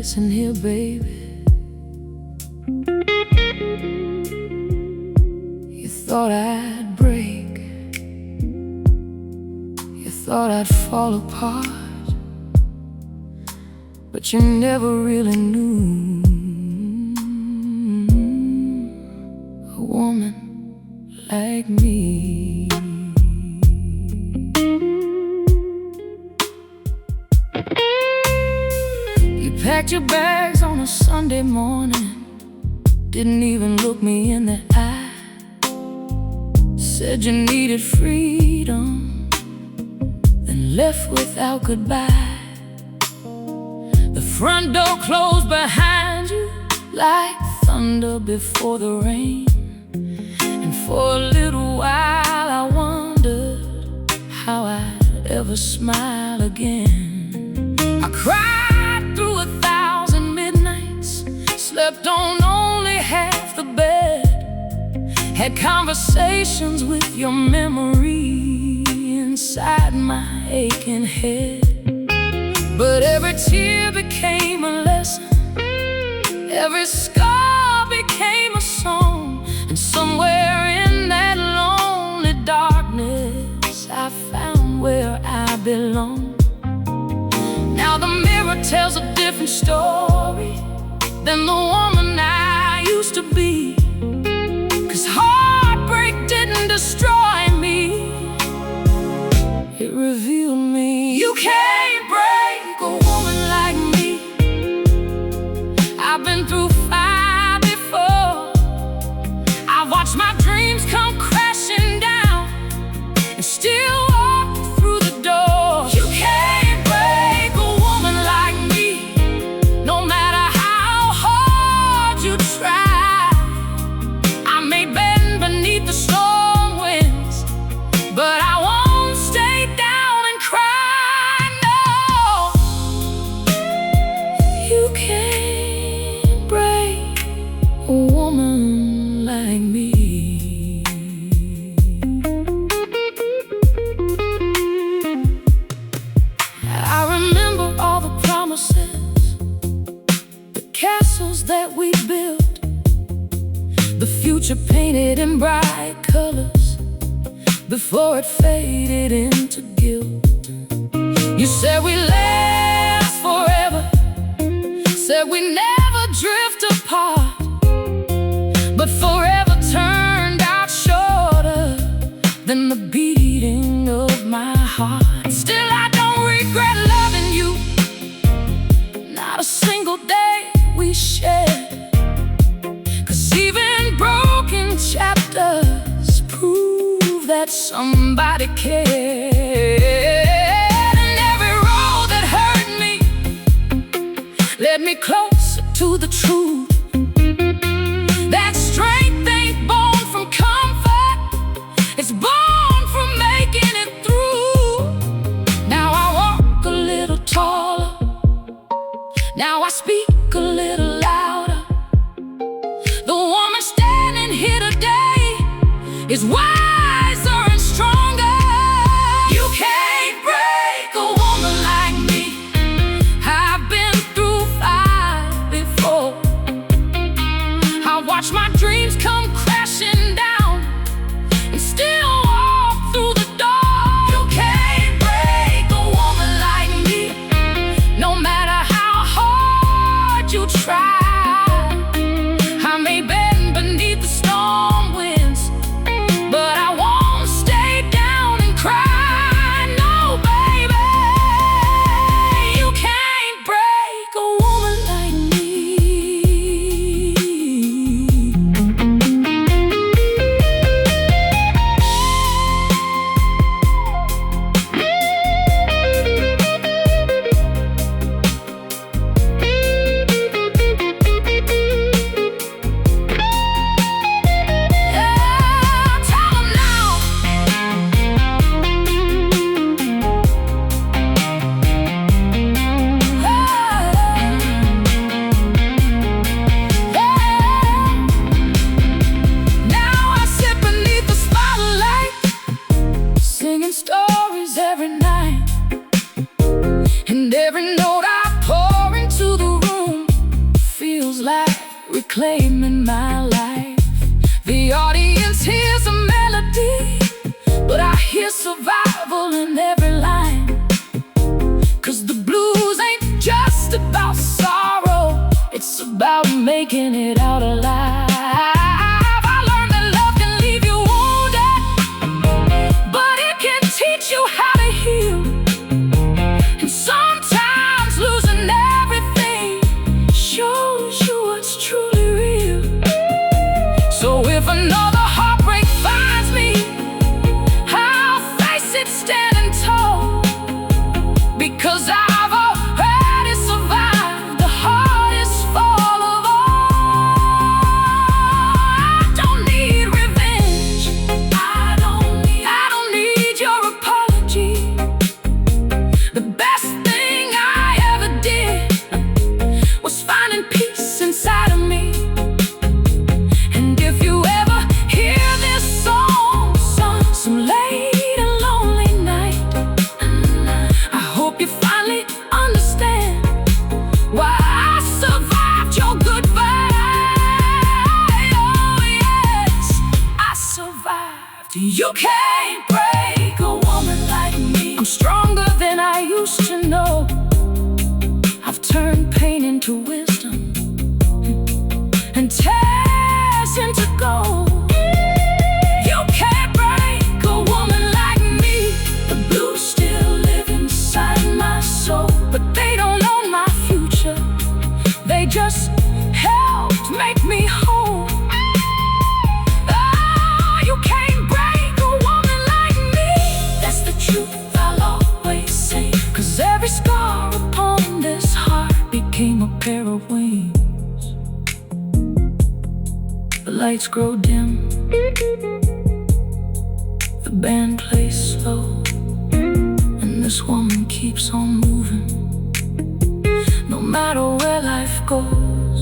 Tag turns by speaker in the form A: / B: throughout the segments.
A: listen here, baby. You thought I'd break, you thought I'd fall apart, but you never really knew a woman like me. You packed your bags on a Sunday morning, didn't even look me in the eye. Said you needed freedom, then left without goodbye. The front door closed behind you like thunder before the rain. And for a little while I wondered how I'd ever smile again. I cried through 1,000 midnights, slept on only half the bed, had conversations with your memory inside my aching head. But every tear became a lesson, every scar became a song, and somewhere in that lonely darkness I found where I belong. Now the mirror tells a different story than the woman I used to be. 'Cause heartbreak didn't destroy me, it revealed me. You can't break a woman like me. I've been through fire before. I've watched my dreams come crashing down and still walk through the door. You can't break a woman like me, no matter how hard you try. I may bend beneath the storm winds, but I won't stay down and cry, no. You can't break a woman like me. I remember all the promises, the castles that we built, the future painted in bright colors before it faded into guilt. You said we last forever, said we never drift apart, but forever turned out shorter than the beating of my heart. Still I don't regret loving you, not a single day we shared. 'Cause even broken chapters prove that somebody cared. And every road that hurt me led me closer to the truth. That strength ain't born from comfort, it's born from making it through. Now I walk a little taller, now I speak a little louder. The woman standing here today is wiser and stronger. You can't break a woman like me. I've been through fire before. I watch my dreams come crashing down and still walk through the door. You can't break a woman like me, no matter how hard you try. I may bend beneath the storm winds, but I The audience hears a melody, but I hear survival in every line. 'Cause the blues ain't just about sorrow, it's about making it out alive. I learned that love can leave you wounded, but it can teach you how to heal. And sometimes losing everything shows you what's truly real. So if another heartbreak finds me, I'll face it standing tall, because I've already survived the hardest fall of all. I don't need revenge, I don't need your apology. The best thing I ever did was finding peace inside of me. And if you ever hear this song sung some late and lonely night, I hope you finally understand why I survived your goodbye. Oh yes, I survived. You can't break a woman like me. I'm stronger than I used to know. I've turned pain into wisdom and tears into gold. You can't break a woman like me. The blues still live inside my soul, but they don't own my future. They just helped make me whole. Oh, you can't break a woman like me. That's the truth I'll always say. 'Cause every scar upon this heart became a pair of wings. The lights grow dim, the band plays slow, and this woman keeps on moving. No matter where life goes,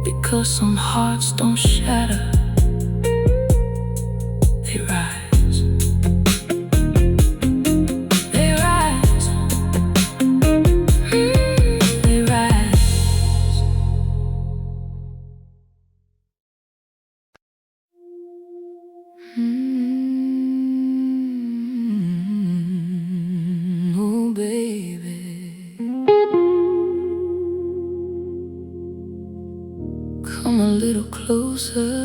A: because some hearts don't shatter, they rise. They rise. They rise. Oh baby, come a little closer.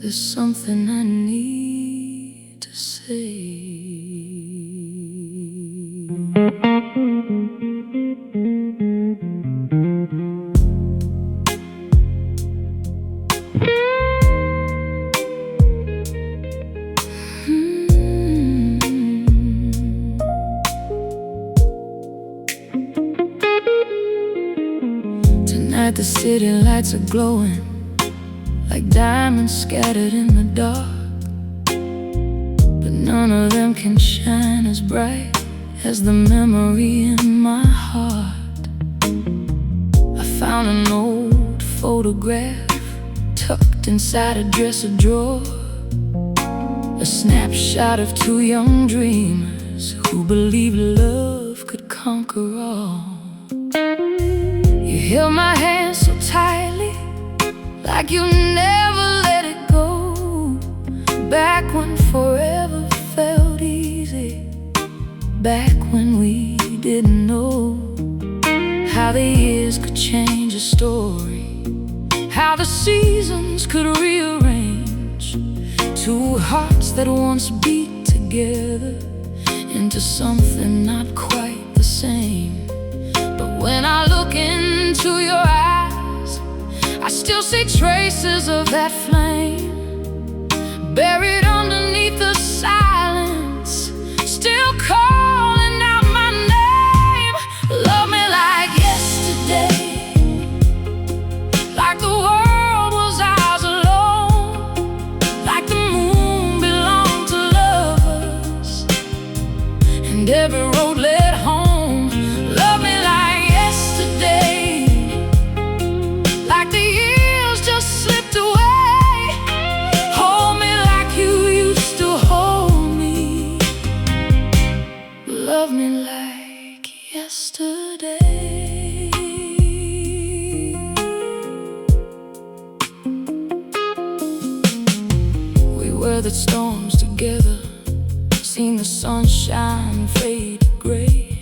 A: There's something I need to say. Tonight the city lights are glowing like diamonds scattered in the dark, but none of them can shine as bright as the memory in my heart. I found an old photograph tucked inside a dresser drawer, a snapshot of two young dreamers who believed love could conquer all. You held my hand so tightly, like you never let it go. Back when forever felt easy, back when we didn't know how the years could change a story, how the seasons could rearrange two hearts that once beat together into something not quite the same. But when I look into your eyes, I still see traces of that flame, buried underneath the silence, still calling out my name. Love me like yesterday, like the world was ours alone, like the moon belonged to lovers, and every road led home. Love me like yesterday, like the years just slipped away. Hold me like you used to hold weathered storms together, seen the sunshine fade to gray,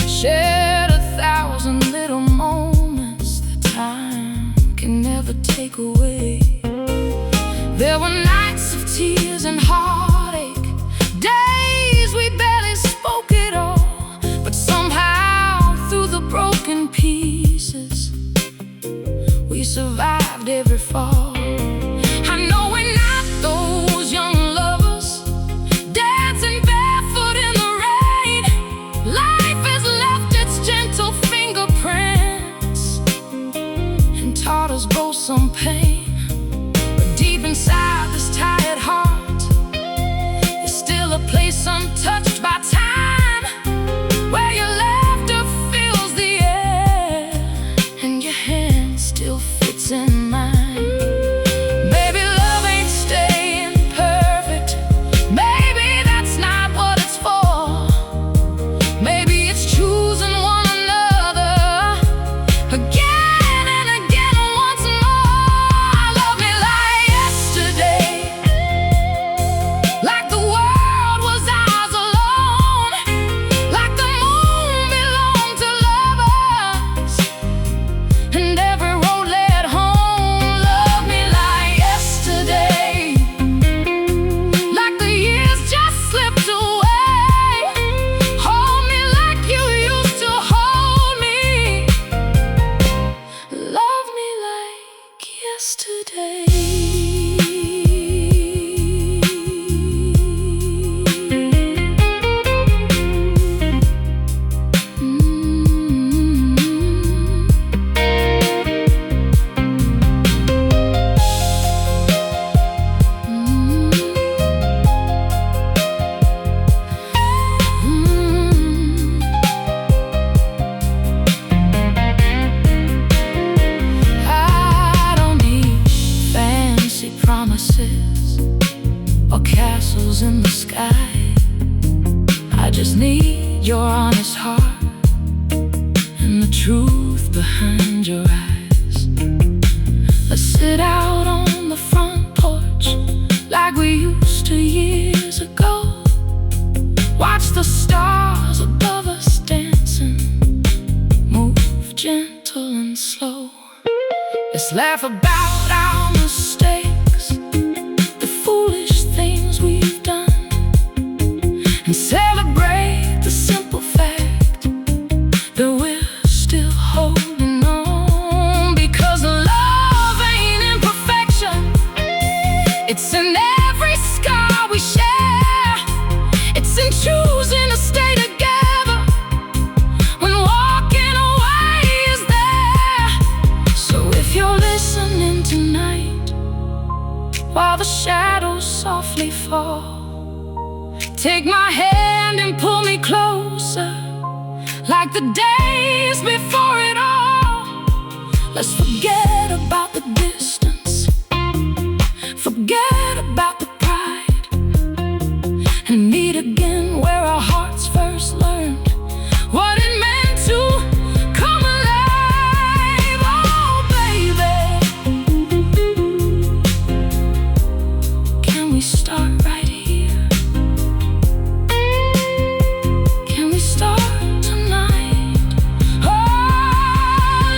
A: shared 1,000 little moments that time can never take away. There were nights of tears and heartache, days we barely spoke at all, but somehow through the broken pieces we survived every fall. I know we're not those young lovers dancing barefoot in the rain. Life has left its gentle fingerprints and taught us both some pain. But deep inside this tired heart, there's still a place untouched by time, where your laughter fills the air and your hand still fits in mine. Maybe love ain't staying perfect, maybe that's not what it's for. Maybe it's choosing one another again and again once more. Love me like yesterday, like the world was ours alone, like the moon belonged to lovers and every road led home. Love me like yesterday, like the years just slipped away. Hold me like you used to hold me. Love me like yesterday. I don't need fancy promises or castles in the sky. I just need your honest heart and the truth behind your eyes. Let's sit out on the front porch like we used to years ago. Watch the stars above us dancing, move gentle and slow. Let's laugh about our mistakes, the foolish things we've done, and celebrate the simple fact that we're still holding on. Because love ain't in perfection, it's in every scar we share. It's in choosing to stay together when walking away is there. So if you're listening tonight, while the shadows softly fall, take my hand and pull me closer, like the days before it all. Let's forget about the distance, forget about the pride, and meet again where our hearts first learned what it meant to come alive. Oh baby, can we start right here? Can we start tonight? Oh,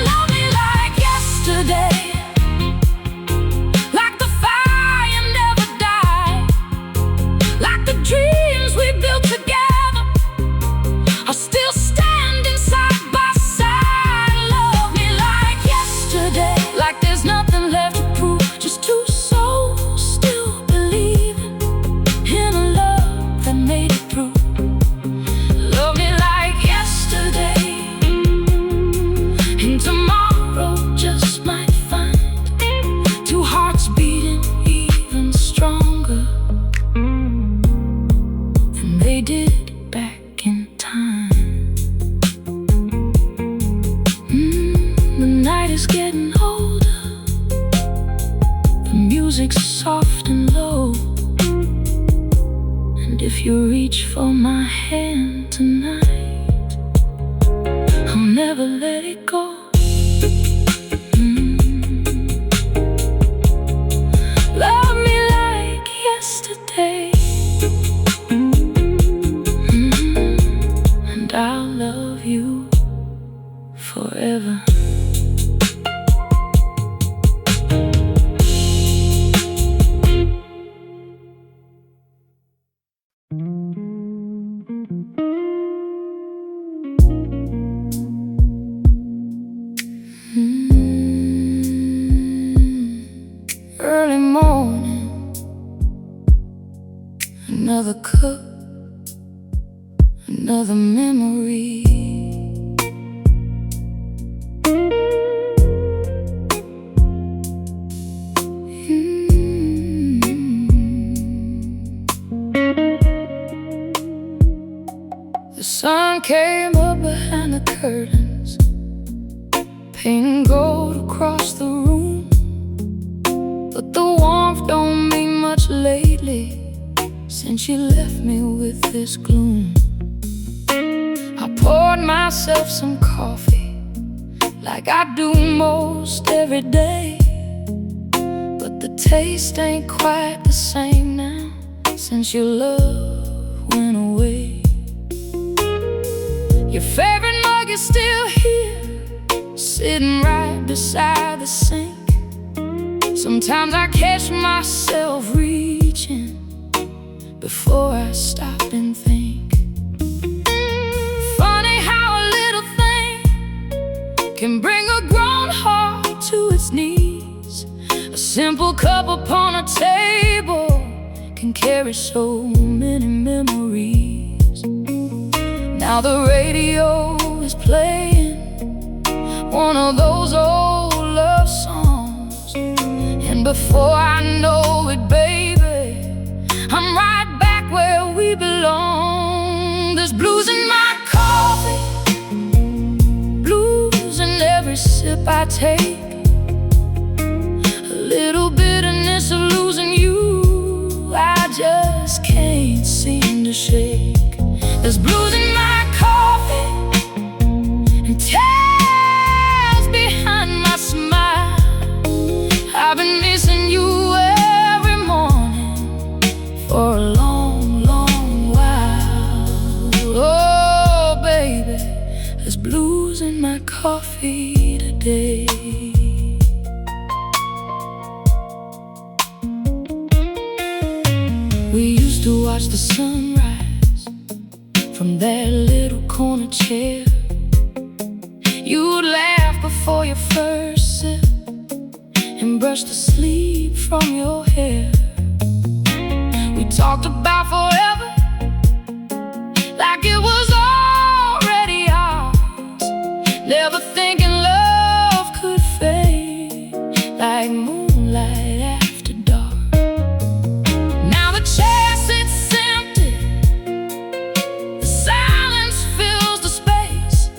A: love me like yesterday, like the fire never died, like the dreams we built together are still standing side by side. Love me like yesterday, like there's nothing left to prove, just two souls still believing in a love that made it through. Love me like yesterday, and tomorrow just might find two hearts beating even stronger than they did back in time. The night is getting older, the music's soft and low, and if you reach for my hand tonight, I'll never let it go. Love me like yesterday. another cup, another memory. The sun came up behind the curtains, painting gold across the room. But the warmth don't mean much lately, since you left me with this gloom. I poured myself some coffee, like I do most every day, but the taste ain't quite the same now, since your love went away. Your favorite mug is still here, sitting right beside the sink. Sometimes I catch myself reaching before I stop and think. Funny how a little thing can bring a grown heart to its knees. A simple cup upon a table can carry so many memories. Now the radio is playing one of those old love songs, and before I know it, baby, I'm right back where we belong. There's blues in my coffee, blues in every sip I take, a little bitterness of losing you I just can't seem to shake. There's blues in my coffee and tears behind my smile. I've been missing you every morning for a long, long while. Oh, baby, there's blues in my coffee today. We used to watch the sunrise from that little corner chair. You would laugh before your first sip and brush the sleep from your hair. We talked about forever like it was already ours, never thinking love could fade like moonlight after dark. Now the chair sits empty, the silence fills the space,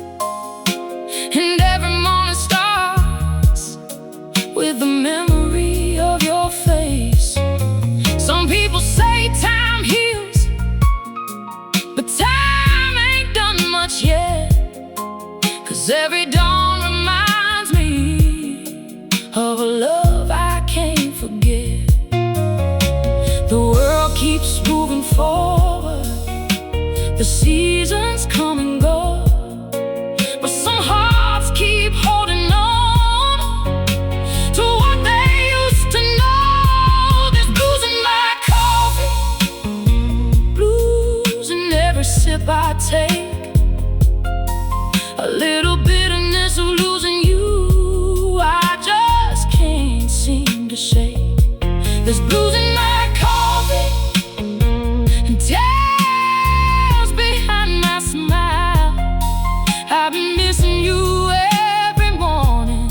A: and every morning starts with the memory of your face. Some people say time heals, but time ain't done much yet, 'cause every dawn reminds me of a love I can't forget. The world keeps moving forward, the seasons come and go, but some hearts keep holding on to what they used to know. There's blues in my coffee, blues in every sip I take, a little bitterness of losing you I just can't seem to shake. There's blues in my coffee and tears behind my smile. I've been missing you every morning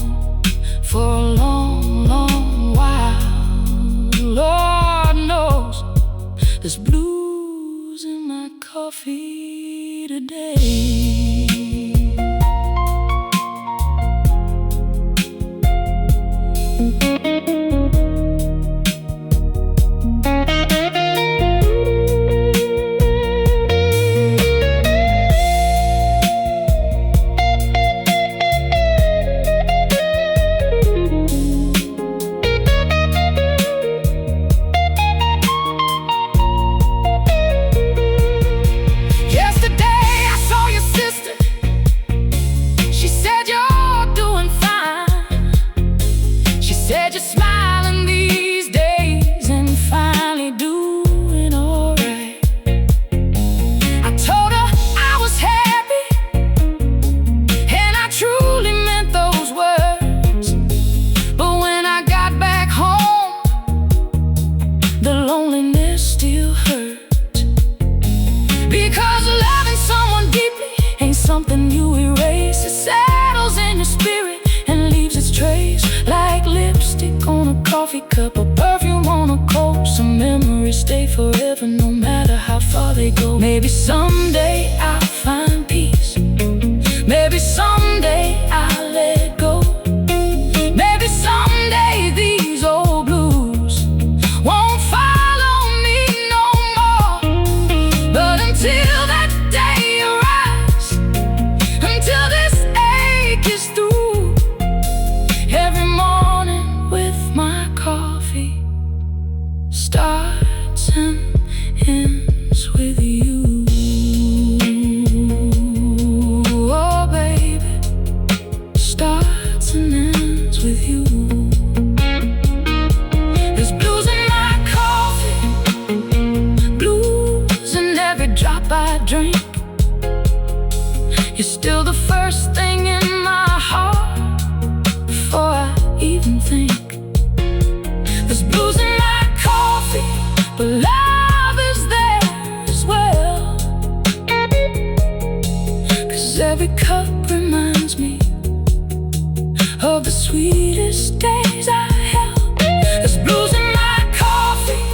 A: for a long, long while. Lord knows there's blues in my coffee today. Said you're smiling these days and finally doing alright. I told her I was happy, and I truly meant those words. But when I got back home, the loneliness still hurt. coffee cup, a perfume on a coat. Some memories stay forever, no matter how far they go. Maybe someday I'll find peace. Maybe someday I'll let go. Maybe someday these old blues won't follow me no more. But until that day arrives, until this ache is through, every morning with my coffee starts and ends with you. Oh baby, starts and ends with you. There's blues in my coffee, blues in every drop I drink. You're still the first thing in my heart before I even think. There's blues in my coffee, but love is there as well. 'Cause every cup reminds me of the sweetest days I held. There's blues in my coffee,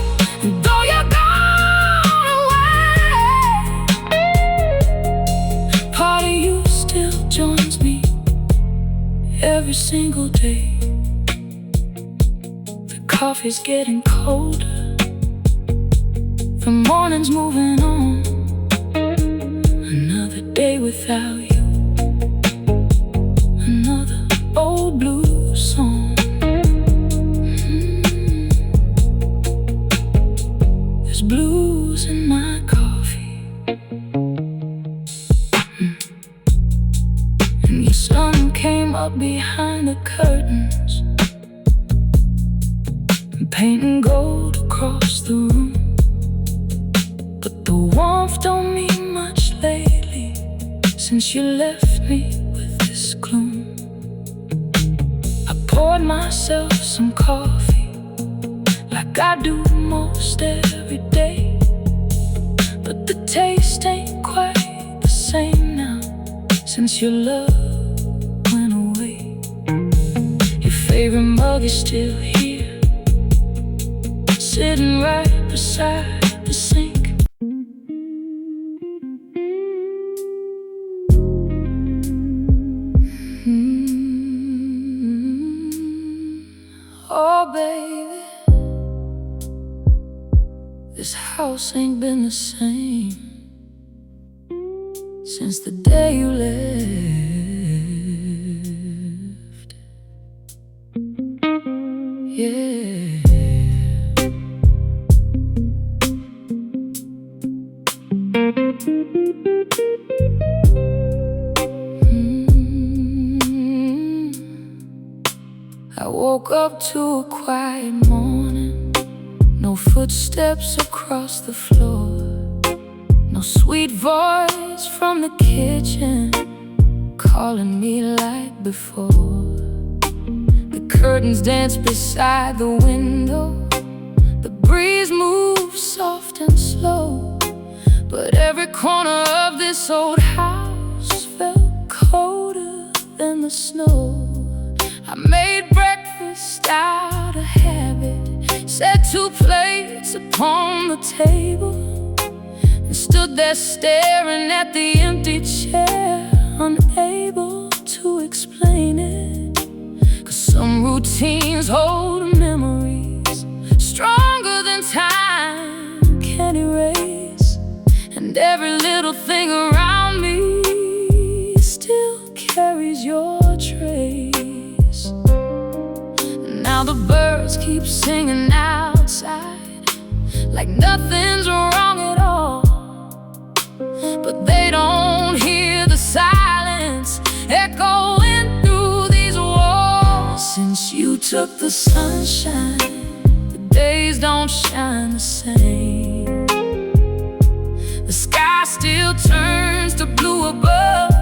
A: and though you're gone away, part of you still joins me every single day. The coffee's getting colder, the morning's moving on. Another day without you, another old blues song. There's blues in my coffee. And your sun came up behind the curtains, painting gold across the room. But the warmth don't mean much lately, since you left me with this gloom. I poured myself some coffee, like I do most every day, but the taste ain't quite the same now, since your love went away. Your favorite mug is still here, sitting right beside the sink. Oh baby, this house ain't been the same since the day you left. Yeah. I woke up to a quiet morning, no footsteps across the floor, no sweet voice from the kitchen calling me like before. The curtains dance beside the window, the breeze moves soft and slow, but every corner of this old house felt colder than the snow. I made breakfast out of habit, set 2 plates upon the table, and stood there staring at the empty chair, unable to explain it. 'Cause some routines hold memories stronger than time can erase, and every little thing around me still carries your trace. Now the birds keep singing outside, like nothing's wrong at all, but they don't hear the silence echoing through these walls. Since you took the sunshine, the days don't shine the same. The sky still turns to blue above,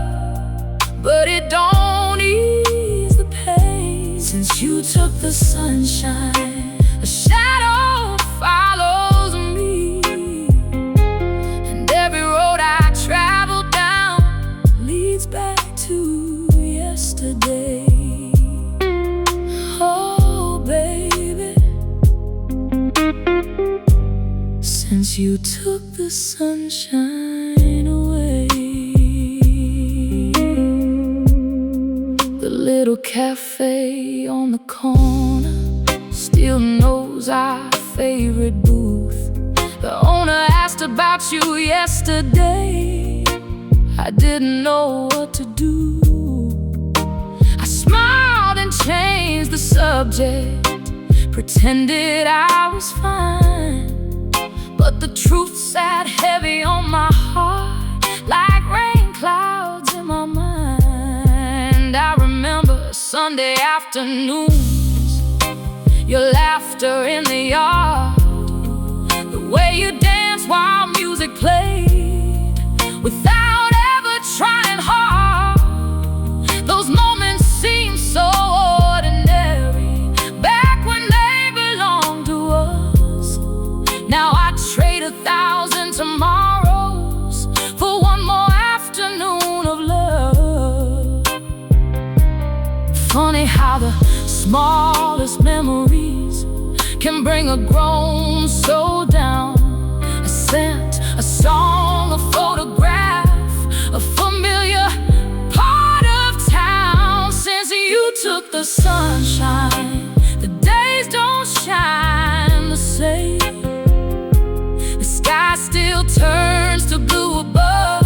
A: but it don't ease the pain. Since you took the sunshine, a shadow follows me, and every road I travel down leads back to yesterday. Oh baby, since you took the sunshine away. The little cafe on the corner still knows our favorite booth. The owner asked about you yesterday. I didn't know what to do. I smiled and changed the subject, pretended I was fine. But the truth sat heavy on my heart, like rain clouds in my mind. I remember Sunday afternoons, your laughter in the yard, the way you danced while music played, without ever trying hard. Those moments seem so ordinary, back when they belonged to us. Now I trade 1,000 tomorrows for one more afternoon of love. Funny how the smallest memories can bring a grown soul down. A scent, a song, a photograph, a familiar part of town. Since you took the sunshine, the days don't shine the same. The sky still turns to blue above,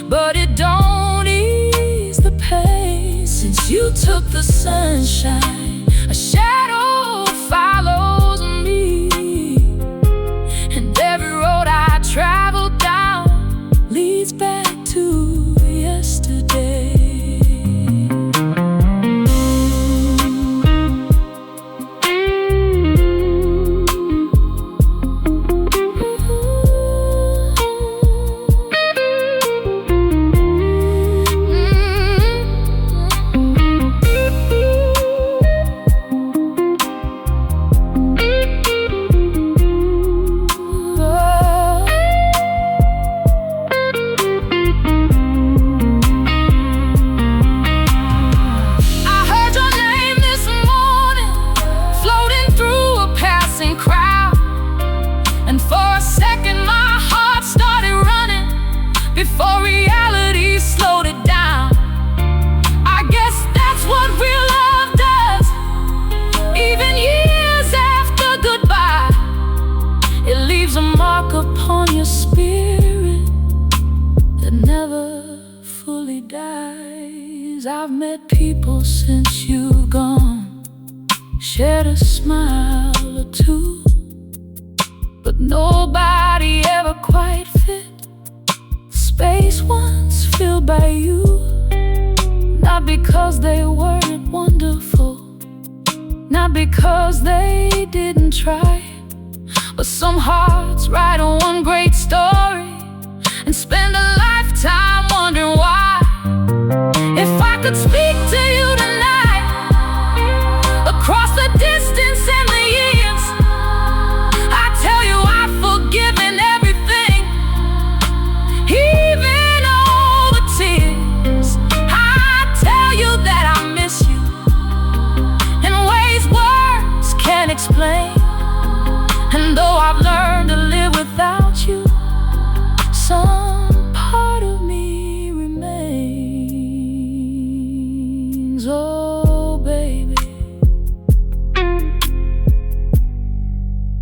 A: but it don't ease the pain. Since you took the sunshine, a shadow follows me, and every road I travel down leads back to yesterday. Before reality slowed it down. I guess that's what real love does. Even years after goodbye, it leaves a mark upon your spirit that never fully dies. I've met people since you've gone, shared a smile or two, but nobody ever quite fit space once filled by you. Not because they weren't wonderful, not because they didn't try, but some hearts write one great story and spend a lifetime wondering why. If I could speak to you tonight, across the distance and the years, I tell you I've forgiven everything, even all the tears. I tell you that I miss you in ways words can't explain. And though I've learned to live without you, some part of me remains. Oh baby,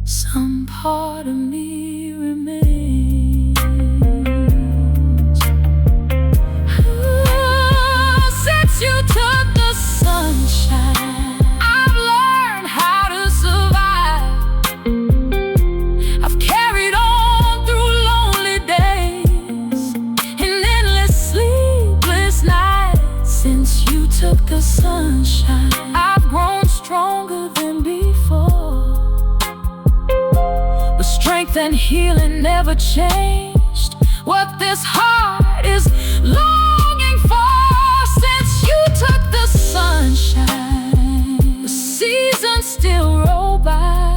A: some part of me remains. Since you took the sunshine, I've learned how to survive. I've carried on through lonely days and endless sleepless nights. Since you took the sunshine, I've grown stronger than before. The strength and healing never changed what this heart is longing for. Since you took the sunshine, the seasons still roll by,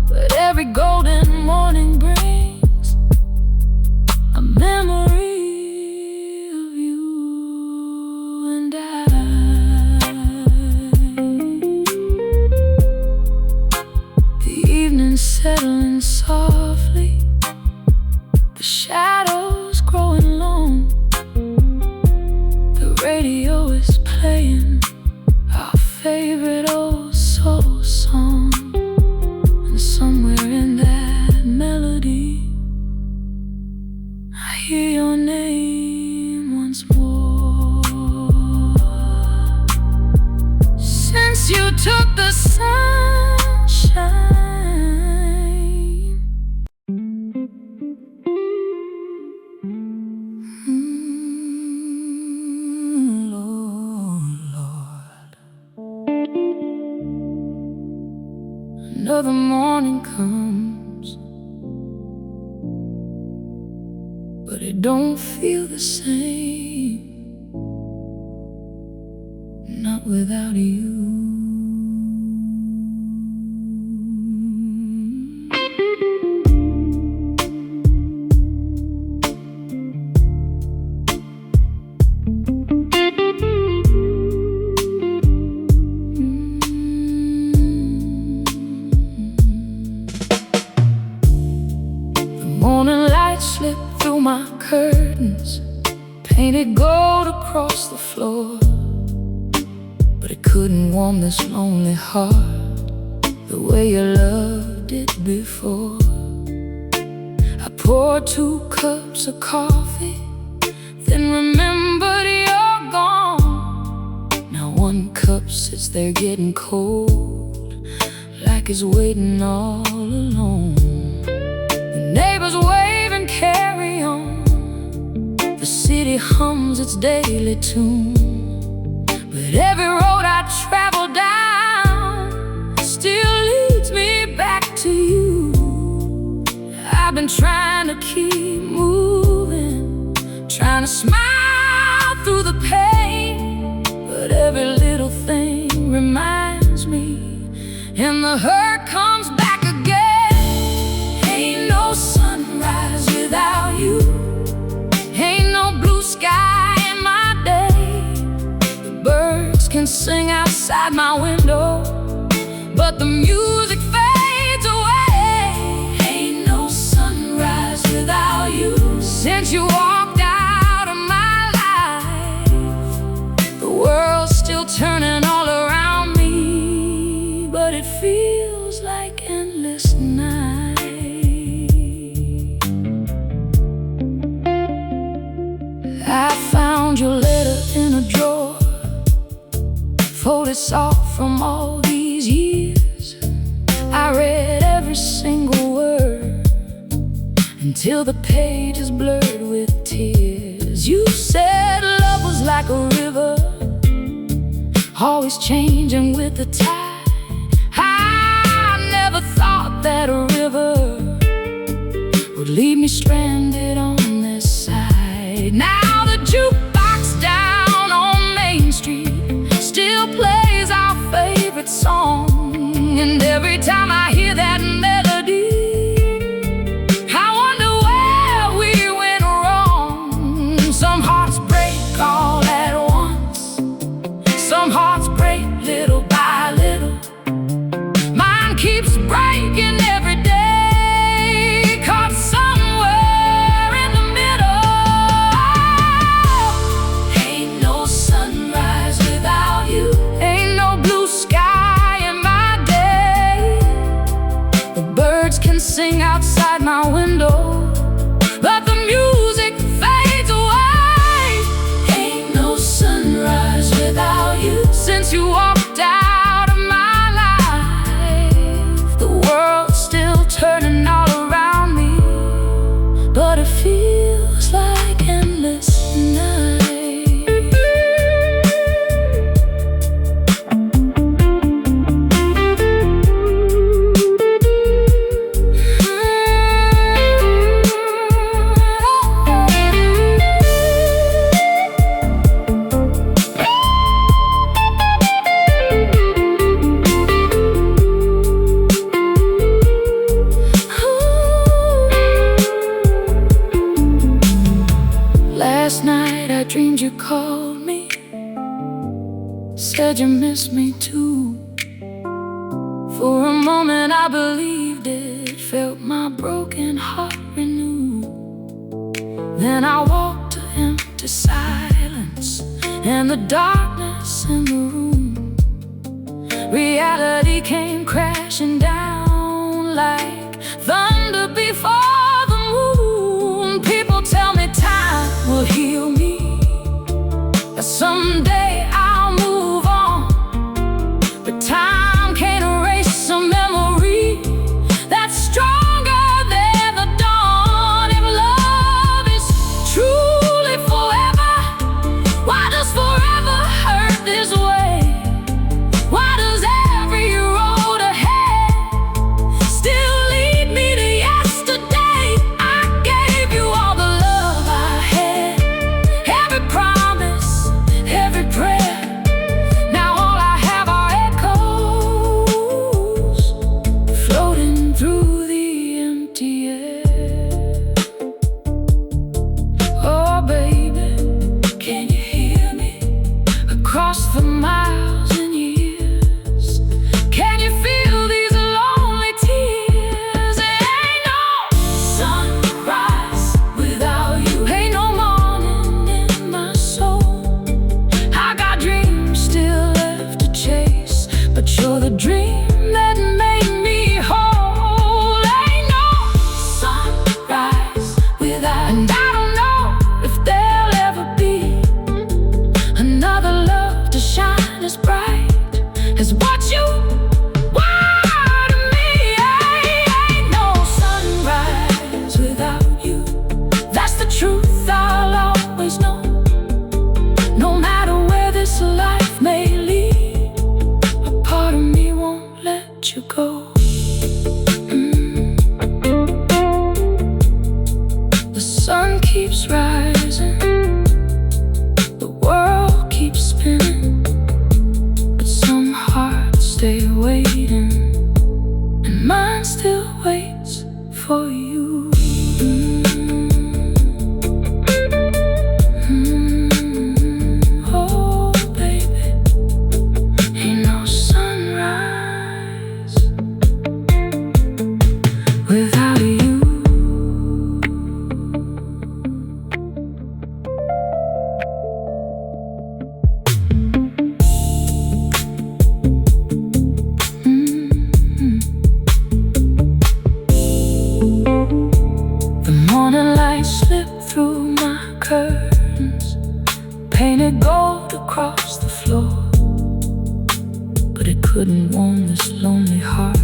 A: but every golden morning brings a memory of you and I. The evening settling soft, you took the sunshine. Lord, another morning comes, but it don't feel the same, not without you. The morning light slipped through my curtains, painted gold across the floor, but it couldn't warm this lonely heart the way you loved it before. I poured 2 cups of coffee, then remembered you're gone. Now 1 cup sits there getting cold, like it's waiting all alone. The neighbors wave and carry on, the city hums its daily tune, but every road I travel down still leads me back to you. I've been trying to keep moving, trying to smile through the pain, but every little thing reminds me, and the hurt comes back again. Ain't no sunrise without you, ain't no blue sky in my day. The birds can sing outside my window, but the music fades away. Ain't no sunrise without you. Since you walked out of my life, the world's still turning all around me, but it feels like endless night. I found your letter in a drawer, folded soft from all these years. I read every single word until the page is blurred with tears. You said love was like a river, always changing with the tide. I never thought that a river would leave me stranded on this side. Now the jukebox down on Main Street still plays our favorite song, and every time I hear that melody, I wonder where we went wrong. Some hearts break all at once, some hearts break little by little. Mine keeps breaking every day, caught somewhere in the middle. Ain't no sunrise without you, ain't no blue sky in my day. The birds can sing outside my window, but the music fades away. Ain't no sunrise without you. Since you walked out of my life, the world's still turning all around me, but it feels like endless night. Last night I dreamed you called me, said you miss me too. For a moment I believed it, felt my broken heart renew. Then I walked to empty silence and the darkness in the room. Reality came crashing down like thunder before the moon. People tell me time will heal me, that someday I'll move on, but let you go. The sun keeps rising, the world keeps spinning, but some hearts stay waiting, and mine still waits for you. Oh baby, ain't no sunrise without you. Morning light slipped through my curtains, painted gold across the floor, but it couldn't warm this lonely heart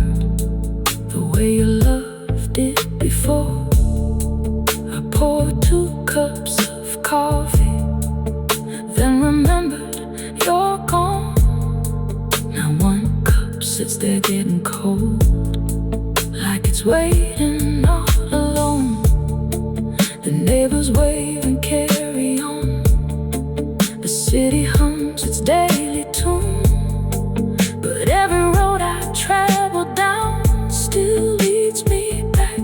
A: the way you loved it before. I poured 2 cups of coffee, then remembered you're gone. Now 1 cup sits there getting cold, like it's waiting all alone. The neighbors wave and carry on. The city hums its daily tune, but every road I travel down still leads me back.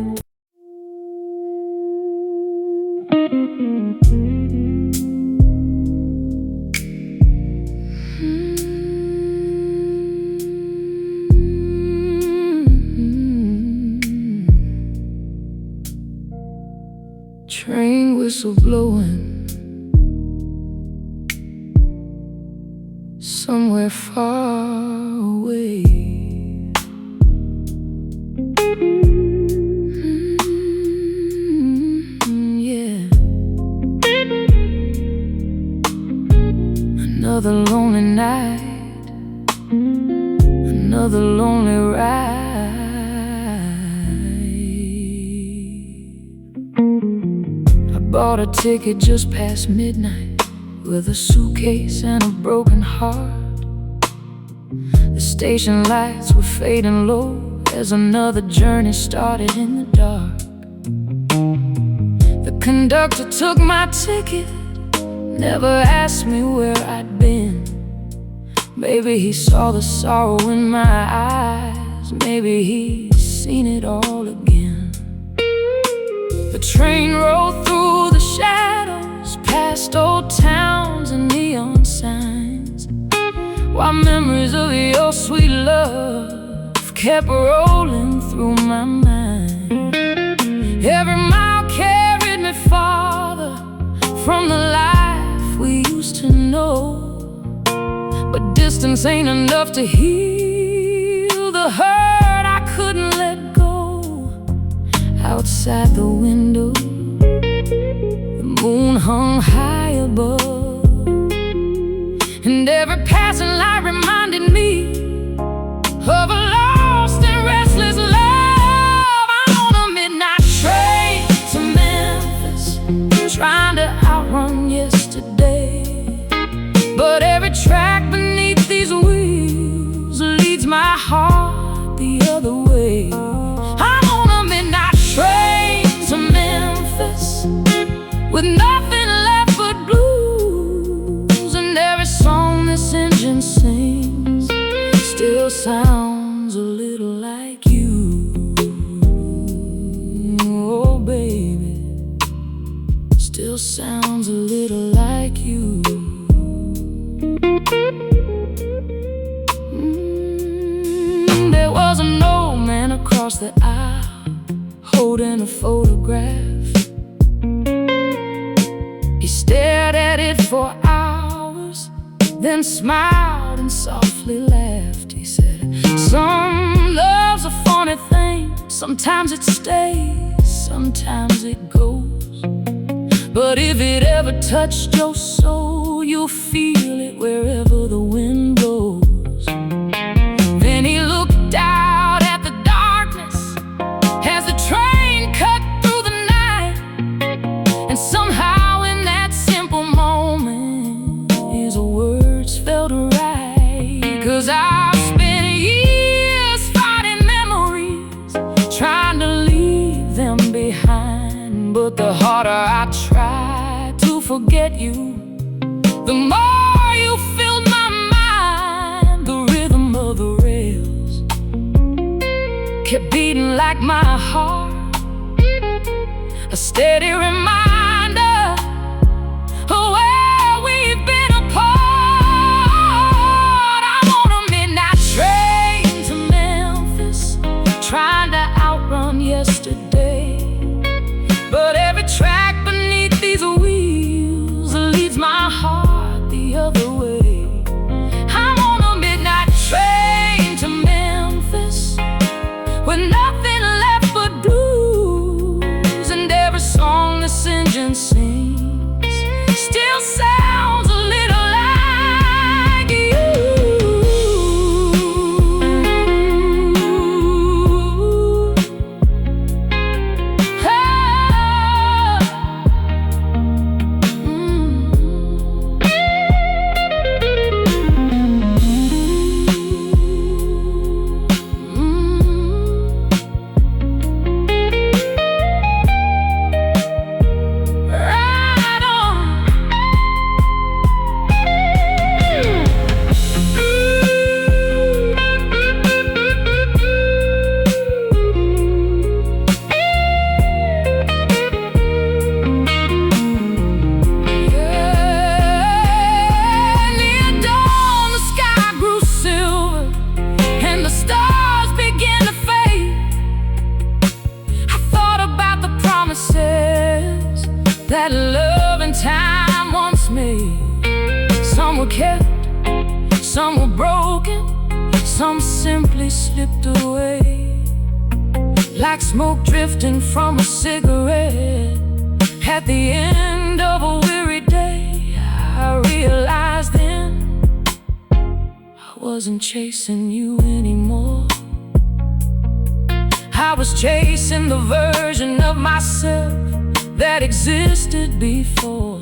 A: Train whistle blowing somewhere far away. Yeah. Another lonely night, another lonely ride. Bought a ticket just past midnight with a suitcase and a broken heart. The station lights were fading low as another journey started in the dark. The conductor took my ticket, never asked me where I'd been. Maybe he saw the sorrow in my eyes, maybe he's seen it all again. The train rolled through the shadows, past old towns and neon signs, while memories of your sweet love kept rolling through my mind. Every mile carried me farther from the life we used to know, but distance ain't enough to heal the hurt I couldn't let go. Outside the window, the moon hung high above, and every passing light reminded me of a lost and restless love. I'm on a midnight train to Memphis, trying to outrun yesterday, but every track beneath these wheels leads my heart the other way. I'm on a midnight train to Memphis, with nothing left but blues, and every song this engine sings still sounds a little like you. Oh baby, still sounds a little like you. There was an old man across the aisle holding a photograph. He stared at it for hours, then smiled and softly laughed. He said, "Some love's a funny thing. Sometimes it stays, sometimes it goes. But if it ever touched your soul, you'll feel it wherever the wind blows." Then he looked out at the darkness as the train cut through the night, and somehow in that simple moment his words felt right. 'Cause I've spent years fighting forget you. The more you filled my mind, the rhythm of the rails kept beating like my heart, a steady reminder of where we've been apart. I'm on a midnight train to Memphis, trying to outrun yesterday, but every track beneath these wheels leads my heart the other way. I'm on a midnight train to Memphis, with nothing left but blues, and every song this engine sings still sounds a little like you. That love and time once made. Some were kept, some were broken, some simply slipped away, like smoke drifting from a cigarette. At the end of a weary day, I realized then I wasn't chasing you anymore. I was chasing the version of myself that existed before.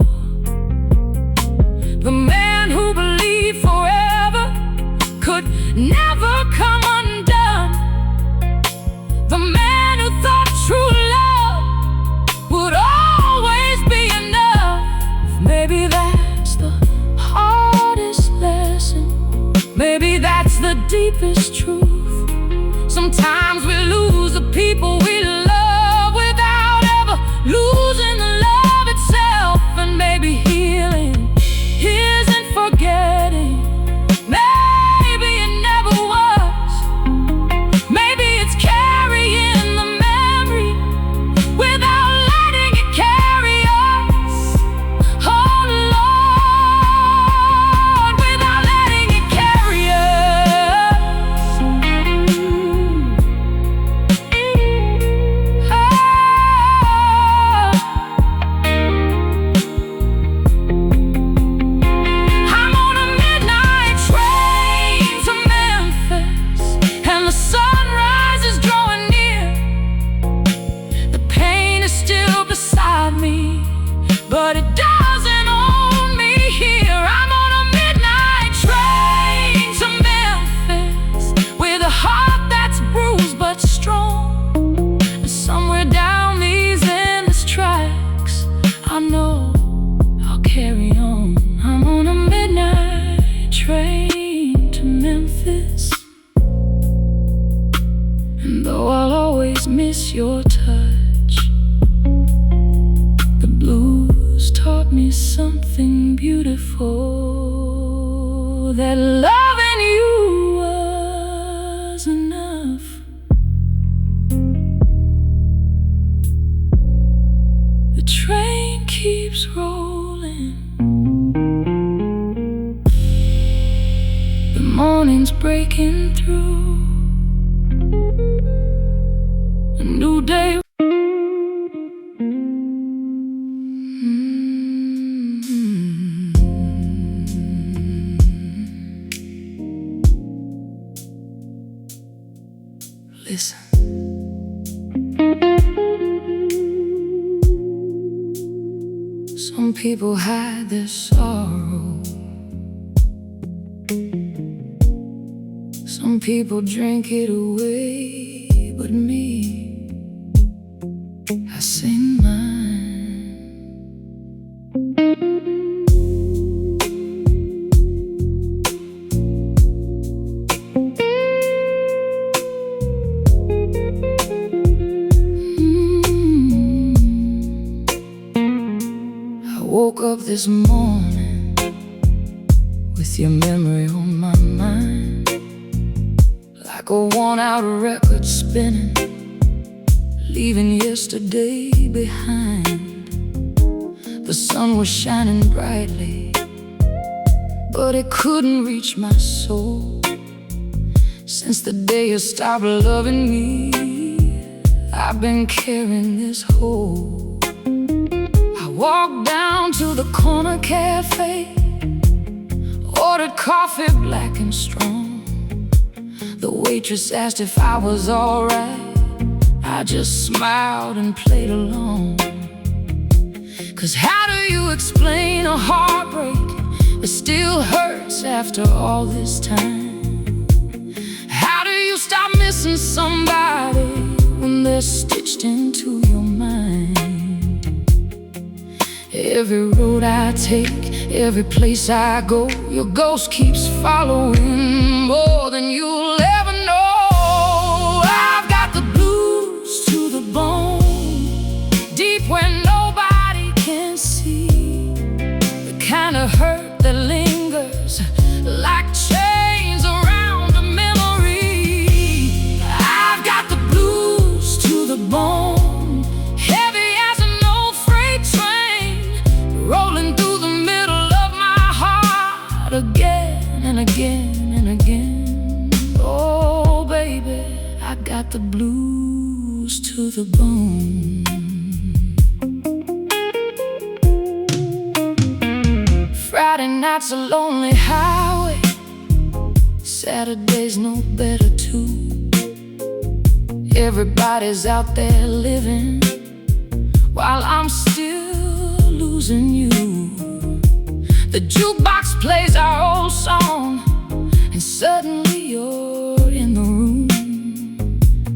A: The man who believed forever could never come undone. The man who thought true love would always be enough. Maybe that's the hardest lesson. Maybe that's the deepest truth. Sometimes we lose the people we love without ever losing the love itself. And maybe healing isn't forgetting. Maybe it never was. Maybe it's carrying the memory without letting it carry us. Oh Lord, without letting it carry us. I'm on a midnight train to Memphis, and the sunrise is drawing near. The pain is still beside me, but it doesn't own me here. I'm on a midnight train to Memphis, with a heart that's bruised but strong. And somewhere down these endless tracks, I know I'll carry on. I'm on a midnight train to Memphis, and though I'll always miss your touch, the blues taught me something beautiful, that loving you was enough. The train keeps rolling, the morning's breaking through, a new day. Listen. Some people hide their sorrow. Some people drink it away, but me, I sing mine. this morning with your memory on my mind, like a worn-out record spinning, leaving yesterday behind. The sun was shining brightly, but it couldn't reach my soul. Since the day you stopped loving me, I've been carrying this hole. I walked down to the corner cafe, ordered coffee black and strong. The waitress asked if I was alright. I just smiled and played along. 'Cause how do you explain a heartbreak that still hurts after all this time? How do you stop missing somebody when they're stitched into your mind? Every road I take, every place I go, your ghost keeps following more than you'll ever know. I've got the blues to the bone, deep where nobody can see, the kind of hurt that lingers like chains around a memory. I've got the blues to the bone, heavy as an old freight train, rolling through the middle of my heart again and again and again. Oh baby, I got the blues to the bone. Friday night's a lonely highway, Saturday's no better too. Everybody's out there living while I'm still losing you. The jukebox plays our old song, and suddenly you're in the room,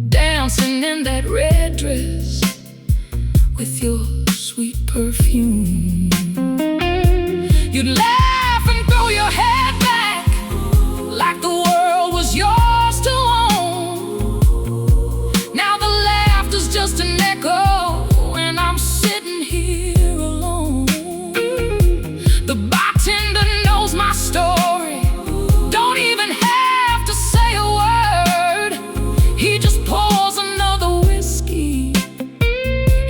A: dancing in that red dress with your sweet perfume. You'd laugh and throw your head back like the world was yours to own. Now the laughter's just an echo when I'm sitting here alone. The bartender knows my story, don't even have to say a word. He just pours another whiskey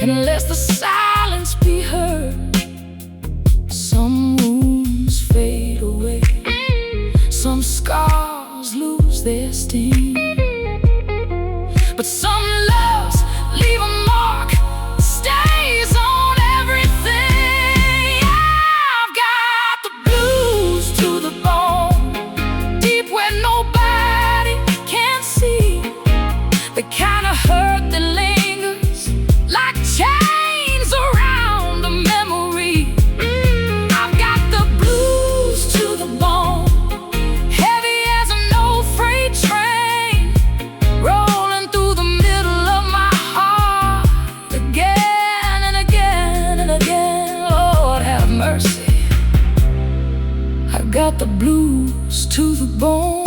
A: and lets the silence be heard. Some wounds fade away, some scars lose their sting, but some loves leave a mark, stays on everything. I've got the blues to the bone, deep where nobody can see, the kind of hurt that lingers like chains around a memory. I've got the blues to the bone, heavy as an old freight train, rolling through the middle of my heart again and again and again. Lord have mercy, I've got the blues to the bone.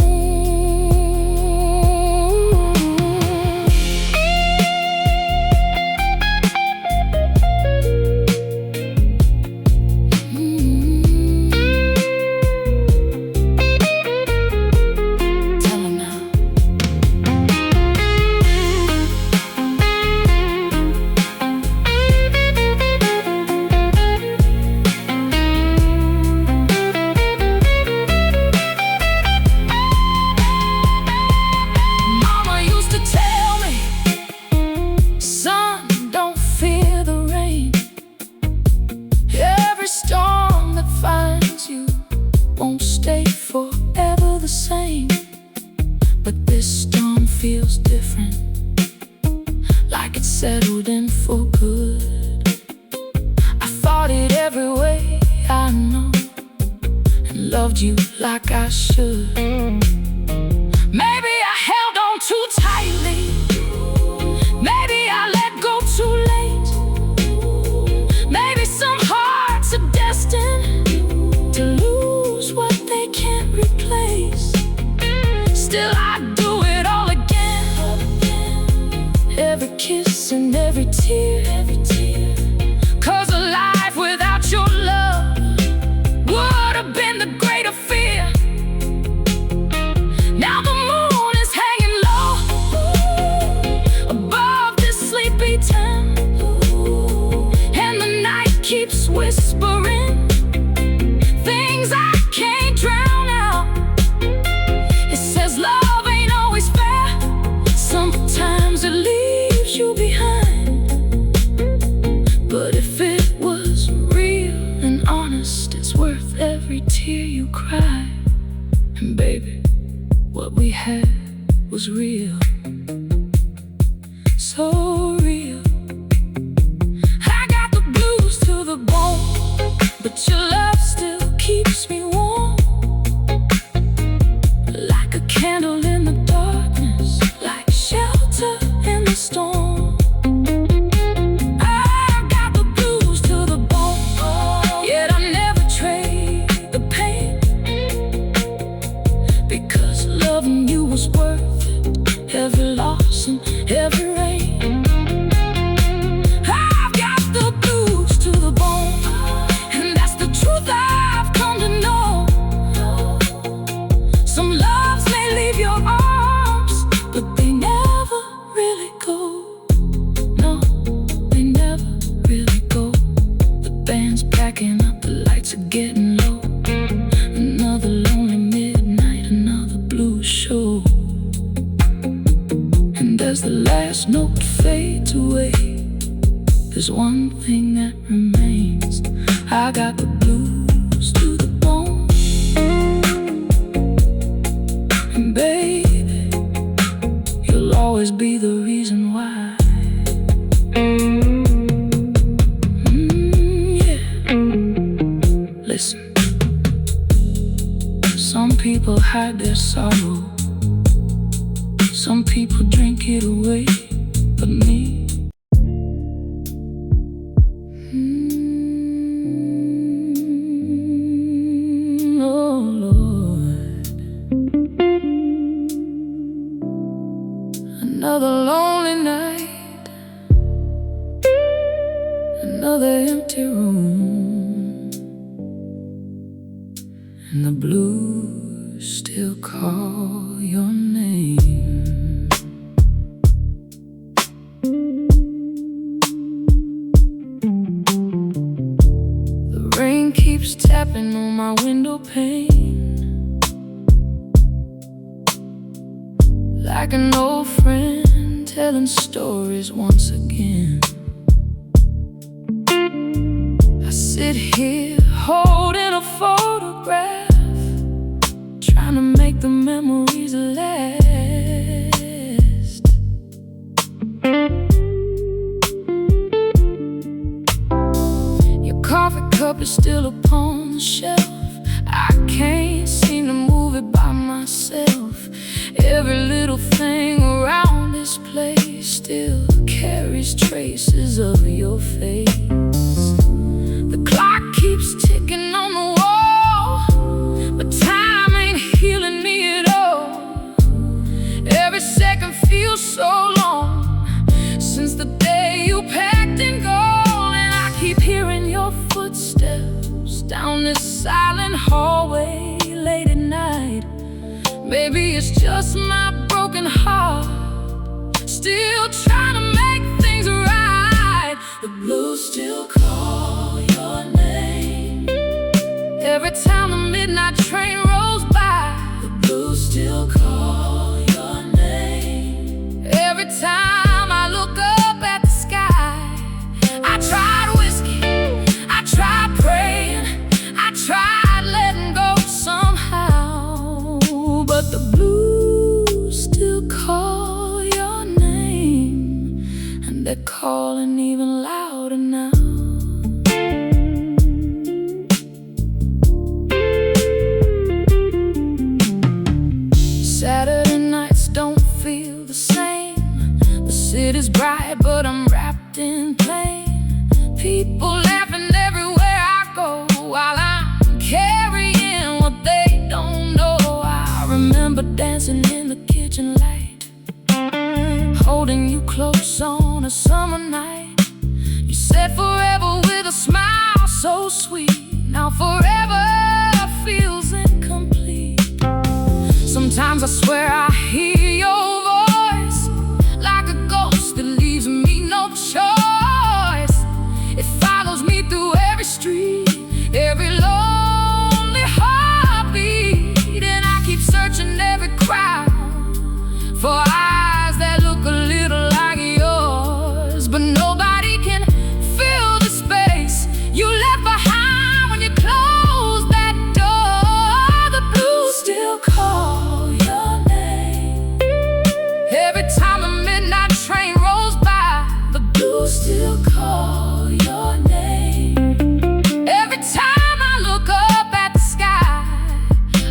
A: Tell her now. Mama used to tell me, son, don't fear the rain. Every storm that finds you won't stay forever the same. But this storm feels different, like it's settled in for good. I fought it every way I know, and loved you like I should. Maybe I held on too tightly, maybe I let go too late. Maybe some hearts are destined to lose what they can't replace. Still I'd do it all again, every kiss and every tear. 'Cause a life without your love so real. I got the blues to the bone, but your love still keeps me warm, like a candle in the darkness, like shelter in the storm. I got the blues to the bone, yet I never trade the pain, because loving you was worth it, every loss and every rain. I've got the blues to the bone, and that's the truth I've come to know. Some loves may leave your arms, but they never really go. No, they never really go. The band's packing up, the lights are getting low. Another lonely midnight, another blues show. And as the last note fades away, there's one thing that remains. I got the blues to the bone, and baby, you'll always be the reason why. Yeah. Listen, some people hide their sorrow, some people drink it away, but me, oh Lord. Another lonely night, another empty room, and the blues still call your name. The rain keeps tapping on my window pane, like an old friend telling stories once again. I sit here holding a photograph, trying to make the memories last. Your coffee cup is still upon the shelf. I can't seem to move it by myself. Every little thing around this place still carries traces of your face. The clock keeps ticking on the wall, but time ain't healing me at all. Every second feels so long since the day you packed and gone, and I keep hearing your footsteps down this silent hallway late at night. Maybe it's just my broken heart, still trying to make things right. The blues still call your name every time the midnight train rolls by. The blues still call your name every time I look up at the sky. I tried whiskey, I tried praying, I tried letting go somehow, but the blues still call your name, and they're calling even louder now. Saturday nights don't feel the same. The city's bright, but I'm wrapped in pain. People laughing everywhere I go, while I'm carrying what they don't know. I remember dancing in the kitchen light, holding you close on a summer night. You said forever with a smile so sweet. Now forever feels incomplete. Sometimes I swear I hear your voice, like a ghost that leaves me no choice. It follows me through every street, every lonely heartbeat, and I keep searching every crowd for eyes that look a little like yours, but nobody can fill the space you left behind when you close that door. The blues still call your name Every time a midnight train rolls by, the blues still call your name. Every time I look up at the sky,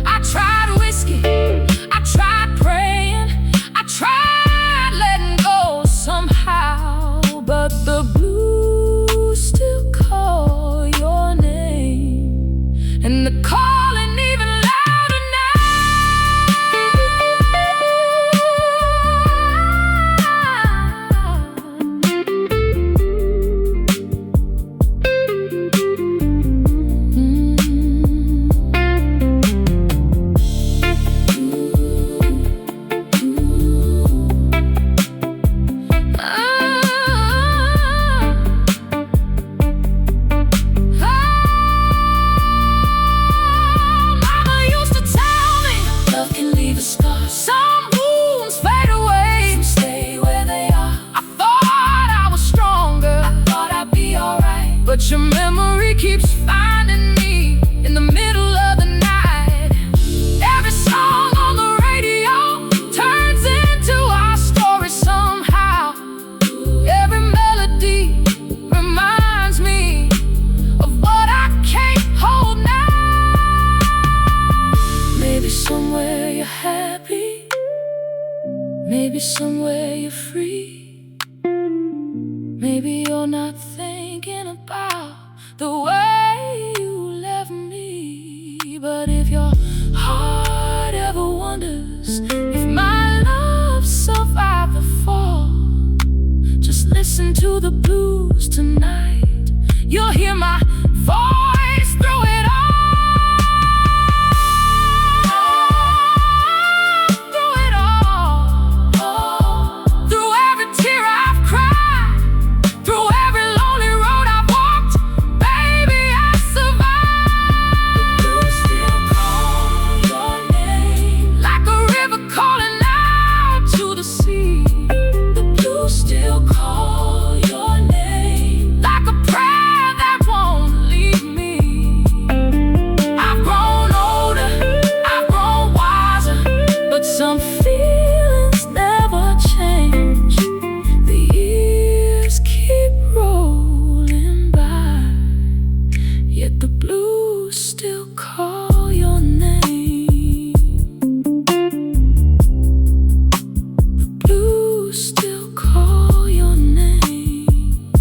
A: I tried whiskey, I tried praying, I tried letting go somehow, but the blues still call your name, and the calling even louder now. Some wounds fade away, some stay where they are. I thought I was stronger, I thought I'd be alright, but your memory keeps finding me in the middle of the night. Every song on the radio turns into our story somehow. Every melody reminds me of what I can't hold now. Maybe somewhere you're happy, maybe somewhere you're free. Maybe you're not thinking about the way you left me. But if your heart ever wonders if my love survived the fall, just listen to the blues tonight. You'll hear my voice through it all. Some feelings never change. The years keep rolling by, yet the blues still call your name. The blues still call your name.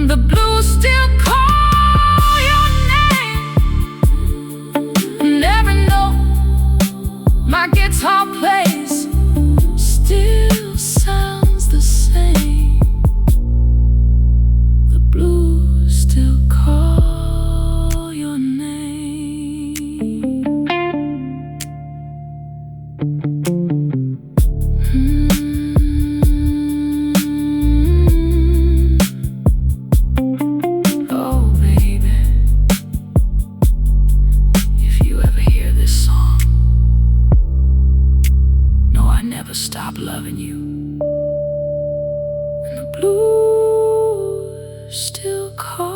A: The blues still call your name. Never know, my guitar plays still sounds the same. The blues still call your name. Oh baby, if you ever hear this song, no, I never stop loving you, and the blues still call